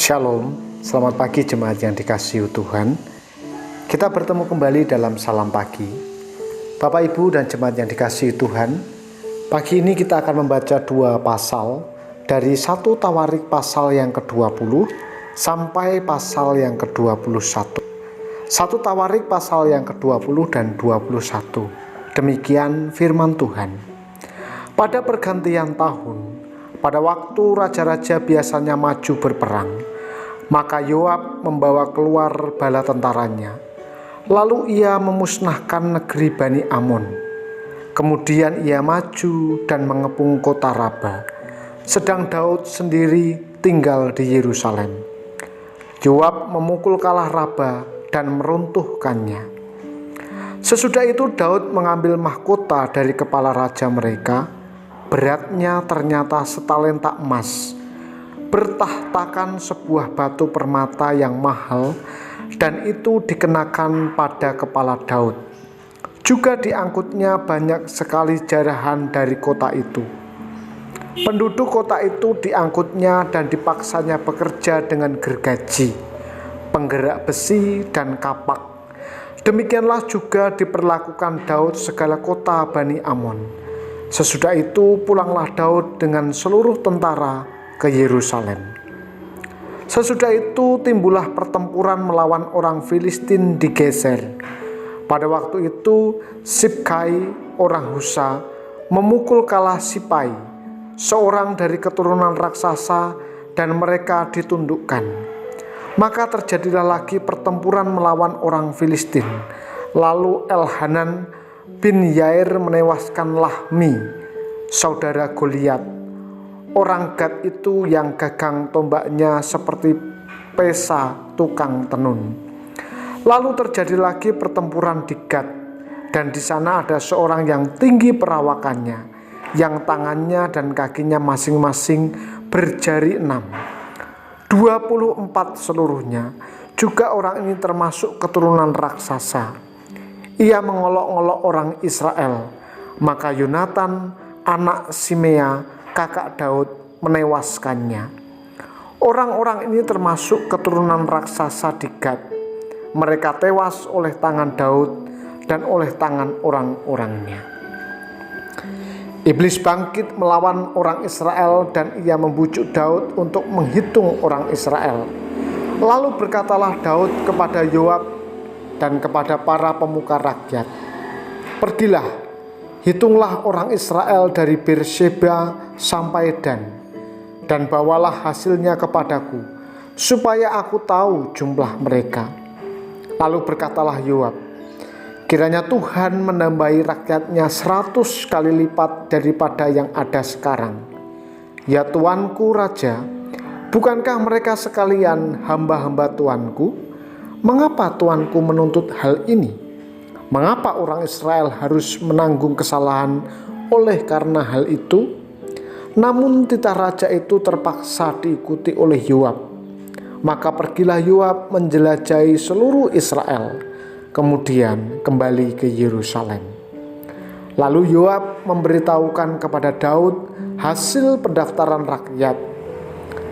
Shalom, selamat pagi jemaat yang dikasihi Tuhan. Kita bertemu kembali dalam Salam Pagi. Bapak, Ibu, dan jemaat yang dikasihi Tuhan, pagi ini kita akan membaca dua pasal dari 1 Tawarik pasal yang ke-20 sampai pasal yang ke-21. 1 Tawarik pasal yang ke-20 dan 21. Demikian firman Tuhan. Pada pergantian tahun, pada waktu raja-raja biasanya maju berperang, maka Yoab membawa keluar bala tentaranya. Lalu ia memusnahkan negeri Bani Amon. Kemudian ia maju dan mengepung kota Raba, sedang Daud sendiri tinggal di Yerusalem. Yoab memukul kalah Raba dan meruntuhkannya. Sesudah itu Daud mengambil mahkota dari kepala raja mereka. Beratnya ternyata setalenta emas, bertahtakan sebuah batu permata yang mahal, dan itu dikenakan pada kepala Daud. Juga diangkutnya banyak sekali jarahan dari kota itu. Penduduk kota itu diangkutnya dan dipaksanya bekerja dengan gergaji, penggerak besi, dan kapak. Demikianlah juga diperlakukan Daud segala kota Bani Amon. Sesudah itu pulanglah Daud dengan seluruh tentara ke Yerusalem. Sesudah itu timbullah pertempuran melawan orang Filistin di Geser. Pada waktu itu Sibkai orang Husa memukul kalah Sipai, seorang dari keturunan raksasa, dan mereka ditundukkan. Maka terjadilah lagi pertempuran melawan orang Filistin. Lalu Elhanan bin Yair menewaskan Lahmi, saudara Goliat. Orang Gad itu yang gagang tombaknya seperti pesa tukang tenun. Lalu terjadi lagi pertempuran di Gad, dan di sana ada seorang yang tinggi perawakannya, yang tangannya dan kakinya masing-masing berjari 6, 24 seluruhnya. Juga orang ini termasuk keturunan raksasa. Ia mengolok-olok orang Israel. Maka Yonatan, anak Simea, kakak Daud, menewaskannya. Orang-orang ini termasuk keturunan raksasa di Gad. Mereka tewas oleh tangan Daud dan oleh tangan orang-orangnya. Iblis bangkit melawan orang Israel, dan ia membujuk Daud untuk menghitung orang Israel. Lalu berkatalah Daud kepada Yoab dan kepada para pemuka rakyat, "Pergilah, hitunglah orang Israel dari Beersheba sampai dan bawalah hasilnya kepadaku, supaya aku tahu jumlah mereka." Lalu berkatalah Yoab, "Kiranya Tuhan menambahi rakyatnya 100 kali lipat daripada yang ada sekarang. Ya tuanku raja, bukankah mereka sekalian hamba-hamba tuanku? Mengapa tuanku menuntut hal ini? Mengapa orang Israel harus menanggung kesalahan oleh karena hal itu?" Namun titah raja itu terpaksa diikuti oleh Yoab. Maka pergilah Yoab menjelajahi seluruh Israel, kemudian kembali ke Yerusalem. Lalu Yoab memberitahukan kepada Daud hasil pendaftaran rakyat.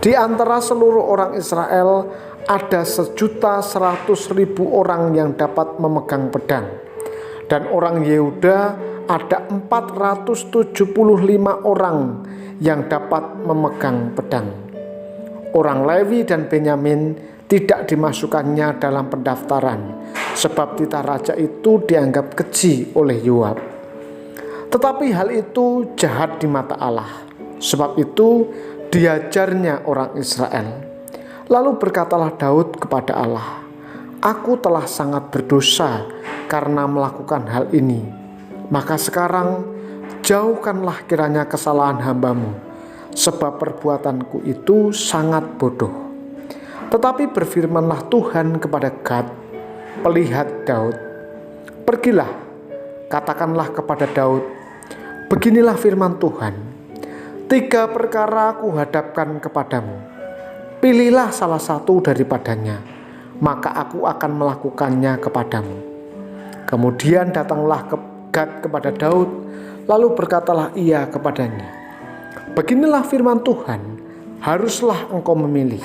Di antara seluruh orang Israel ada 1.100.000 orang yang dapat memegang pedang, dan orang Yehuda ada 475 orang yang dapat memegang pedang. Orang Lewi dan Benyamin tidak dimasukkannya dalam pendaftaran, sebab titah raja itu dianggap keji oleh Yoab. Tetapi hal itu jahat di mata Allah, sebab itu diajarnya orang Israel. Lalu berkatalah Daud kepada Allah, "Aku telah sangat berdosa karena melakukan hal ini. Maka sekarang jauhkanlah kiranya kesalahan hamba-Mu, sebab perbuatanku itu sangat bodoh." Tetapi berfirmanlah Tuhan kepada Gad, pelihat Daud, "Pergilah, katakanlah kepada Daud, beginilah firman Tuhan, 3 perkara aku hadapkan kepadamu. Pilihlah salah satu daripadanya, maka aku akan melakukannya kepadamu." Kemudian datanglah Gad kepada Daud, lalu berkatalah ia kepadanya, "Beginilah firman Tuhan, haruslah engkau memilih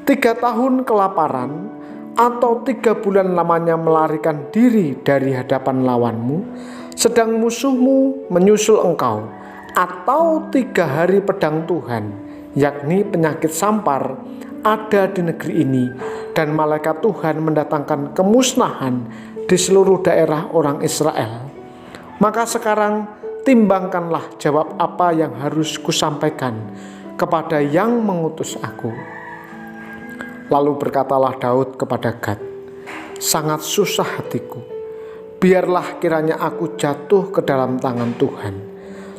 3 tahun kelaparan atau 3 bulan lamanya melarikan diri dari hadapan lawanmu, sedang musuhmu menyusul engkau, atau 3 hari pedang Tuhan, yakni penyakit sampar, ada di negeri ini, dan malaikat Tuhan mendatangkan kemusnahan di seluruh daerah orang Israel. Maka sekarang timbangkanlah jawab apa yang harus kusampaikan kepada yang mengutus aku. Lalu berkatalah Daud kepada Gad, sangat susah hatiku, biarlah kiranya aku jatuh ke dalam tangan Tuhan,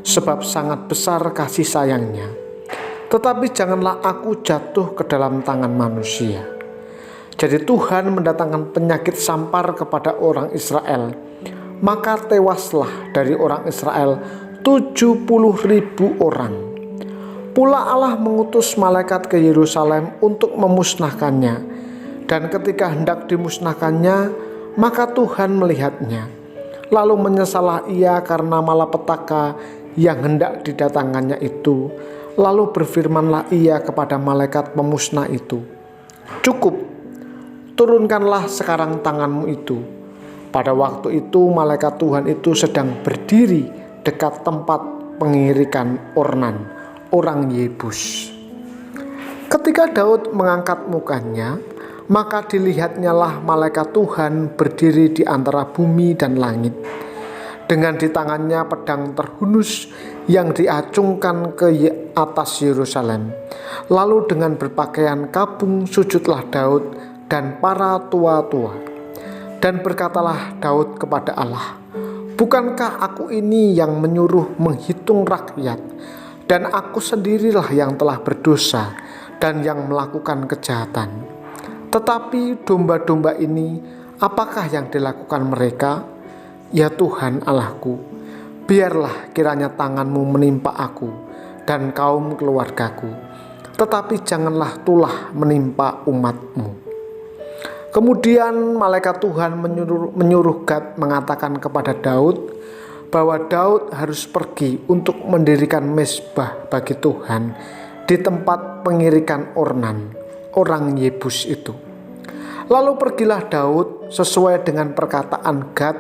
sebab sangat besar kasih sayangnya. Tetapi janganlah aku jatuh ke dalam tangan manusia. Jadi Tuhan mendatangkan penyakit sampar kepada orang Israel, maka tewaslah dari orang Israel 70.000 orang. Pula Allah mengutus malaikat ke Yerusalem untuk memusnahkannya, dan ketika hendak dimusnahkannya, maka Tuhan melihatnya. Lalu menyesallah ia karena malapetaka yang hendak didatangkannya itu. Lalu berfirmanlah ia kepada malaikat pemusnah itu, cukup, turunkanlah sekarang tanganmu itu. Pada waktu itu malaikat Tuhan itu sedang berdiri dekat tempat pengirikan Ornan, orang Yebus. Ketika Daud mengangkat mukanya, maka dilihatnyalah malaikat Tuhan berdiri di antara bumi dan langit, dengan di tangannya pedang terhunus yang diacungkan ke atas Yerusalem. Lalu dengan berpakaian kabung sujudlah Daud dan para tua-tua. Dan berkatalah Daud kepada Allah, bukankah aku ini yang menyuruh menghitung rakyat, dan aku sendirilah yang telah berdosa dan yang melakukan kejahatan. Tetapi domba-domba ini, apakah yang dilakukan mereka? Ya Tuhan Allahku, biarlah kiranya tanganmu menimpa aku dan kaum keluargaku, tetapi janganlah tulah menimpa umatmu. Kemudian malaikat Tuhan menyuruh Gad mengatakan kepada Daud bahwa Daud harus pergi untuk mendirikan mezbah bagi Tuhan di tempat pengirikan Ornan, orang Yebus itu. Lalu pergilah Daud sesuai dengan perkataan Gad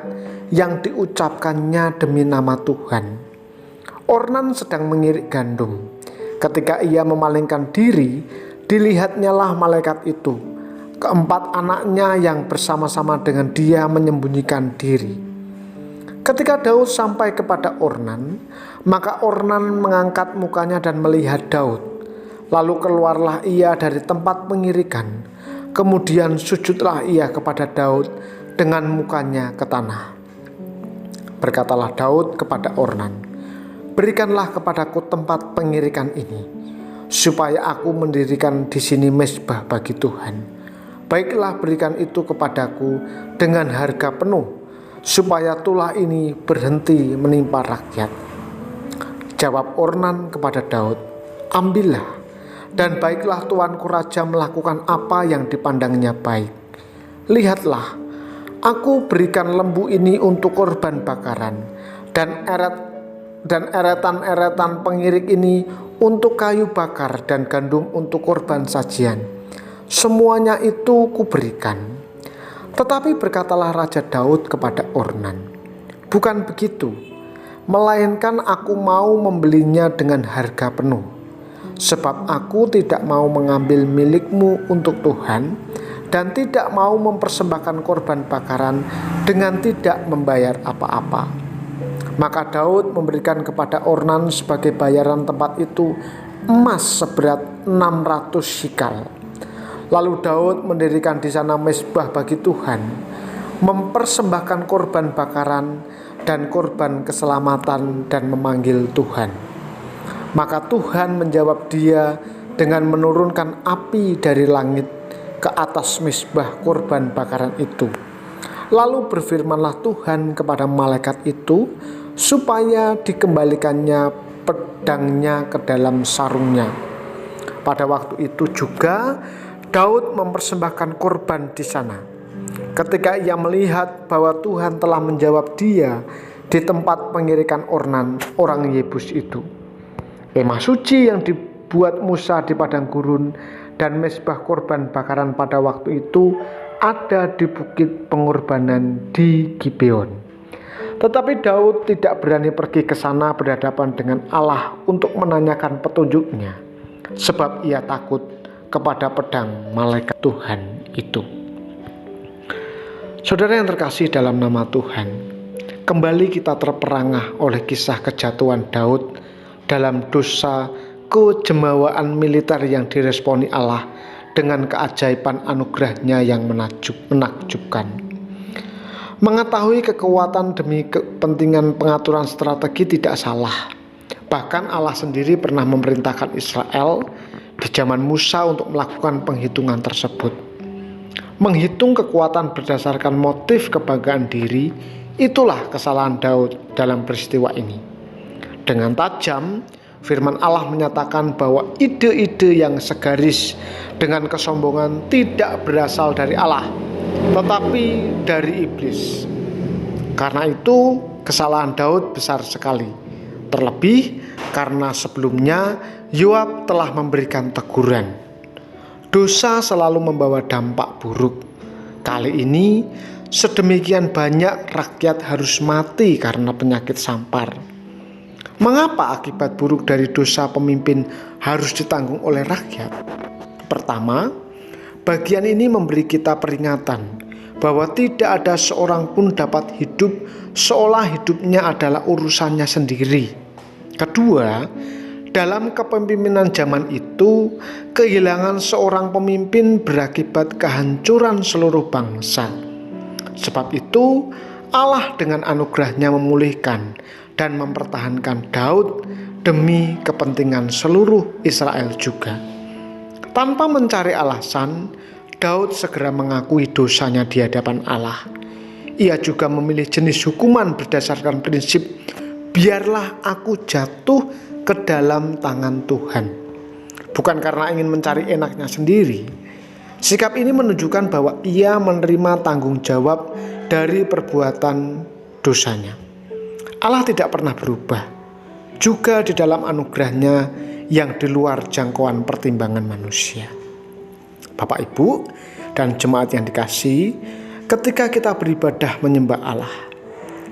yang diucapkannya demi nama Tuhan. Ornan sedang mengirik gandum. Ketika ia memalingkan diri, dilihatnyalah malaikat itu. Keempat anaknya yang bersama-sama dengan dia menyembunyikan diri. Ketika Daud sampai kepada Ornan, maka Ornan mengangkat mukanya dan melihat Daud. Lalu keluarlah ia dari tempat pengirikan. Kemudian sujudlah ia kepada Daud dengan mukanya ke tanah. Berkatalah Daud kepada Ornan, berikanlah kepadaku tempat pengirikan ini, supaya aku mendirikan di sini mezbah bagi Tuhan. Baiklah, berikan itu kepadaku dengan harga penuh, supaya tulah ini berhenti menimpa rakyat. Jawab Ornan kepada Daud, ambillah, dan baiklah tuanku raja melakukan apa yang dipandangnya baik. Lihatlah, aku berikan lembu ini untuk korban bakaran, dan eretan-eretan pengirik ini untuk kayu bakar, dan gandum untuk korban sajian. Semuanya itu kuberikan. Tetapi berkatalah Raja Daud kepada Ornan, bukan begitu, melainkan aku mau membelinya dengan harga penuh, sebab aku tidak mau mengambil milikmu untuk Tuhan, dan tidak mau mempersembahkan korban bakaran dengan tidak membayar apa-apa. Maka Daud memberikan kepada Ornan sebagai bayaran tempat itu emas seberat 600 shikal. Lalu Daud mendirikan di sana mezbah bagi Tuhan, mempersembahkan korban bakaran dan korban keselamatan, dan memanggil Tuhan. Maka Tuhan menjawab dia dengan menurunkan api dari langit ke atas mezbah korban bakaran itu. Lalu berfirmanlah Tuhan kepada malaikat itu, supaya dikembalikannya pedangnya ke dalam sarungnya. Pada waktu itu juga Daud mempersembahkan korban di sana. Ketika ia melihat bahwa Tuhan telah menjawab dia di tempat pengirikan Ornan, orang Yebus itu. Kemah suci yang dibuat Musa di padang gurun dan mezbah korban bakaran pada waktu itu ada di bukit pengorbanan di Gibeon. Tetapi Daud tidak berani pergi ke sana berhadapan dengan Allah untuk menanyakan petunjuknya, sebab ia takut kepada pedang malaikat Tuhan itu. Saudara yang terkasih dalam nama Tuhan, kembali kita terperangah oleh kisah kejatuhan Daud dalam dosa kejemawaan militer yang diresponi Allah dengan keajaiban anugerahnya yang menakjubkan. Mengetahui kekuatan demi kepentingan pengaturan strategi tidak salah. Bahkan Allah sendiri pernah memerintahkan Israel di zaman Musa untuk melakukan penghitungan tersebut. Menghitung kekuatan berdasarkan motif kebanggaan diri, itulah kesalahan Daud dalam peristiwa ini. Dengan tajam, firman Allah menyatakan bahwa ide-ide yang segaris dengan kesombongan tidak berasal dari Allah, tetapi dari iblis. Karena itu, kesalahan Daud besar sekali. Terlebih karena sebelumnya Yoab telah memberikan teguran. Dosa selalu membawa dampak buruk. Kali ini, sedemikian banyak rakyat harus mati karena penyakit sampar. Mengapa akibat buruk dari dosa pemimpin harus ditanggung oleh rakyat? Pertama, bagian ini memberi kita peringatan bahwa tidak ada seorang pun dapat hidup seolah hidupnya adalah urusannya sendiri. Kedua, dalam kepemimpinan zaman itu, kehilangan seorang pemimpin berakibat kehancuran seluruh bangsa. Sebab itu, Allah dengan anugerahnya memulihkan dan mempertahankan Daud demi kepentingan seluruh Israel juga. Tanpa mencari alasan, Daud segera mengakui dosanya di hadapan Allah. Ia juga memilih jenis hukuman berdasarkan prinsip, biarlah aku jatuh ke dalam tangan Tuhan. Bukan karena ingin mencari enaknya sendiri. Sikap ini menunjukkan bahwa ia menerima tanggung jawab dari perbuatan dosanya. Allah tidak pernah berubah, juga di dalam anugerahnya yang di luar jangkauan pertimbangan manusia. Bapak, Ibu, dan jemaat yang dikasihi, ketika kita beribadah menyembah Allah,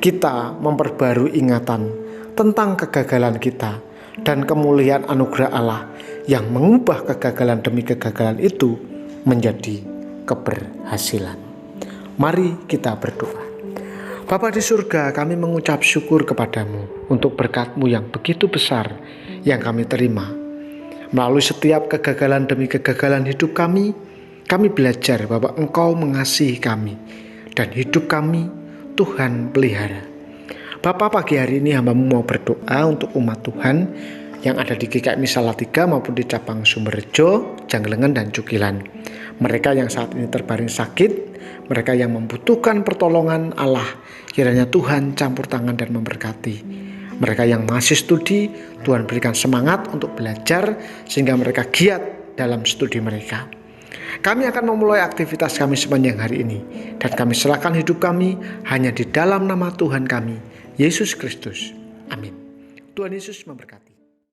kita memperbarui ingatan tentang kegagalan kita dan kemuliaan anugerah Allah yang mengubah kegagalan demi kegagalan itu menjadi keberhasilan. Mari kita berdoa. Bapa di surga, kami mengucap syukur kepadamu untuk berkat-Mu yang begitu besar yang kami terima. Melalui setiap kegagalan demi kegagalan hidup kami belajar bahwa Engkau mengasihi kami dan hidup kami Tuhan pelihara. Bapa, pagi hari ini hamba-Mu mau berdoa untuk umat Tuhan yang ada di GKMI Salatiga maupun di cabang Sumberjo, Janggelengan, dan Cugilan. Mereka yang saat ini terbaring sakit, mereka yang membutuhkan pertolongan Allah, kiranya Tuhan campur tangan dan memberkati. Mereka yang masih studi, Tuhan berikan semangat untuk belajar sehingga mereka giat dalam studi mereka. Kami akan memulai aktivitas kami sepanjang hari ini, dan kami serahkan hidup kami hanya di dalam nama Tuhan kami, Yesus Kristus. Amin. Tuhan Yesus memberkati.